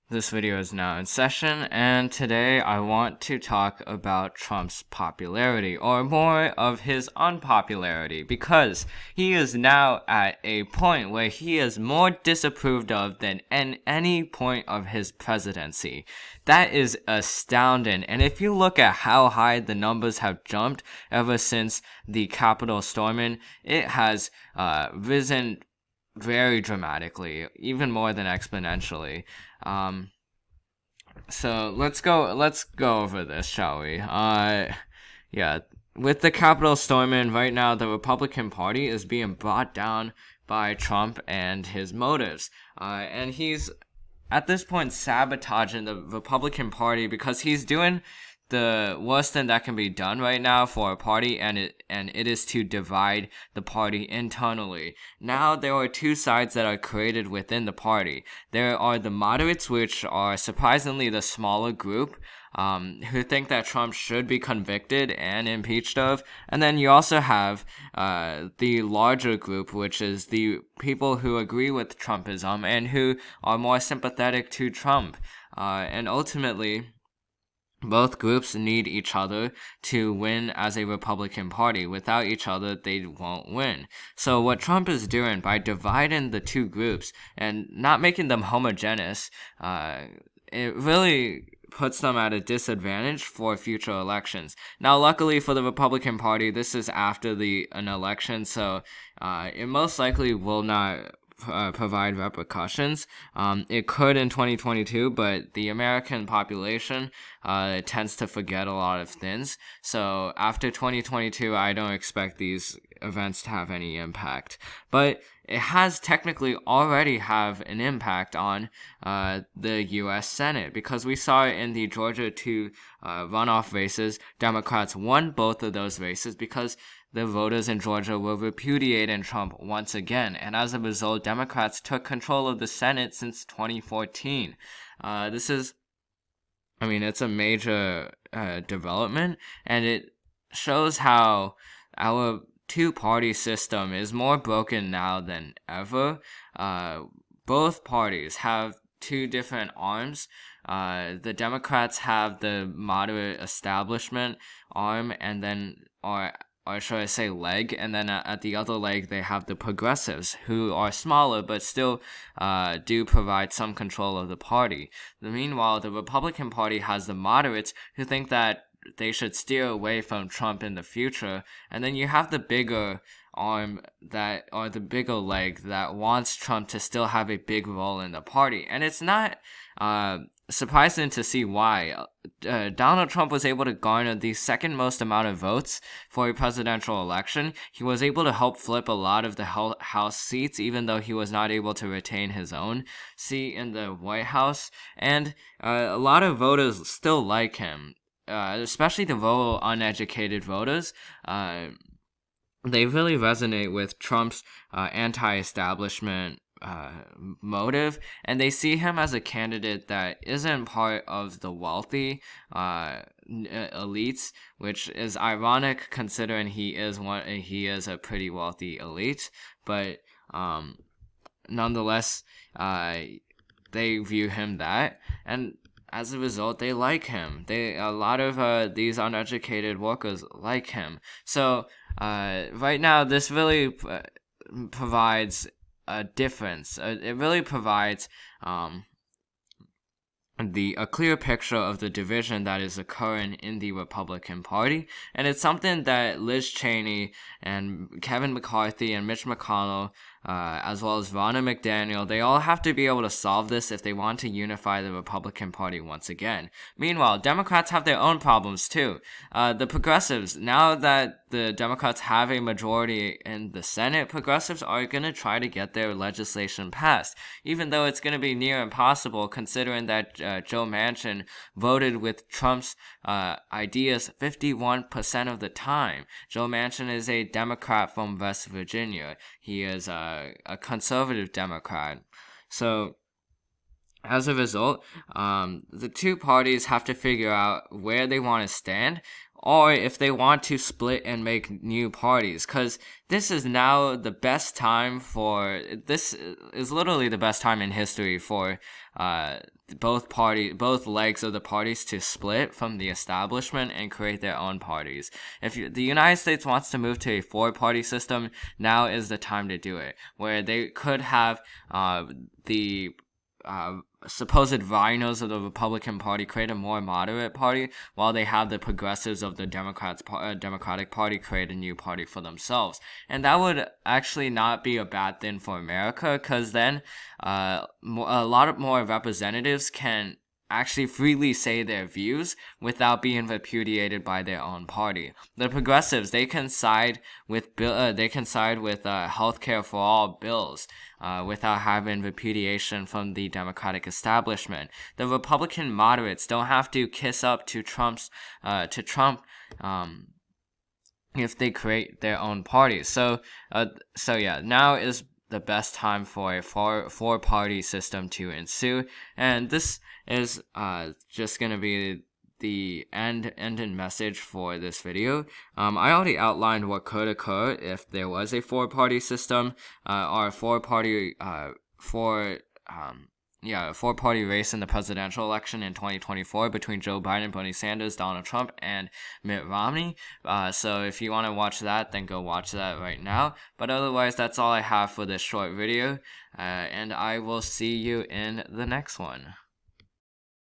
This video is now in session, and today I want to talk about Trump's popularity, or more of his unpopularity, because he is now at a point where he is more disapproved of than at any point of his presidency. That is astounding, and if you look at how high the numbers have jumped ever since the Capitol storming, it has risen very dramatically, even more than exponentially. So let's go over this, shall we? Yeah, with the Capitol storming right now, the Republican Party is being brought down by Trump and his motives. And he's at this point sabotaging the Republican Party because he's doing the worst thing that can be done right now for a party, and it is to divide the party internally. Now there are two sides that are created within the party. There are the moderates, which are surprisingly the smaller group, who think that Trump should be convicted and impeached of. And then you also have the larger group, which is the people who agree with Trumpism and who are more sympathetic to Trump. And ultimately, both groups need each other to win as a Republican Party. Without each other, they won't win. So what Trump is doing by dividing the two groups and not making them homogeneous, it really puts them at a disadvantage for future elections. Now, luckily for the Republican Party, this is after an election, so it most likely will not provide repercussions. It could in 2022, but the American population tends to forget a lot of things. So after 2022, I don't expect these events to have any impact. But it has technically already have an impact on the U.S. Senate, because we saw it in the Georgia 2 runoff races. Democrats won both of those races because the voters in Georgia were repudiating Trump once again, and as a result, Democrats took control of the Senate since 2014. It's a major development, and it shows how our two-party system is more broken now than ever. Both parties have two different arms. The Democrats have the moderate establishment arm, and then, or should I say leg, and then at the other leg they have the progressives, who are smaller but still do provide some control of the party. Meanwhile, the Republican Party has the moderates, who think that they should steer away from Trump in the future, and then you have the bigger arm or the bigger leg that wants Trump to still have a big role in the party. And it's not surprising to see why. Donald Trump was able to garner the second most amount of votes for a presidential election. He was able to help flip a lot of the House seats, even though he was not able to retain his own seat in the White House. And a lot of voters still like him, especially the uneducated voters. They really resonate with Trump's anti-establishment motive, and they see him as a candidate that isn't part of the wealthy elites, which is ironic considering he is a pretty wealthy elite. But nonetheless, they view him that, and as a result, they like him. A lot of these uneducated workers like him. So right now, this really provides a difference. It really provides a clear picture of the division that is occurring in the Republican Party, and it's something that Liz Cheney and Kevin McCarthy and Mitch McConnell, as well as Ronna McDaniel, they all have to be able to solve this if they want to unify the Republican Party once again. Meanwhile, Democrats have their own problems too. The progressives, now that the Democrats have a majority in the Senate, progressives are going to try to get their legislation passed, even though it's going to be near impossible considering that Joe Manchin voted with Trump's ideas 51% of the time. Joe Manchin is a Democrat from West Virginia. He is a conservative Democrat. So as a result, the two parties have to figure out where they want to stand, or if they want to split and make new parties, because this is now the best time for this is literally the best time in history for both legs of the parties to split from the establishment and create their own parties. If the United States wants to move to a four-party system, now is the time to do it, where they could have the supposed rhinos of the Republican Party create a more moderate party, while they have the progressives of the Democratic Party create a new party for themselves. And that would actually not be a bad thing for America, because then a lot of more representatives can actually freely say their views without being repudiated by their own party. The progressives, they can side with healthcare for all bills without having repudiation from the Democratic establishment. The Republican moderates don't have to kiss up to Trump if they create their own party. So yeah, now is the best time for a four-party system to ensue, and this is just gonna be the ending message for this video. I already outlined what could occur if there was a four-party system, or a four-party race in the presidential election in 2024 between Joe Biden, Bernie Sanders, Donald Trump, and Mitt Romney. So if you want to watch that, then go watch that right now. But otherwise, that's all I have for this short video, and I will see you in the next one.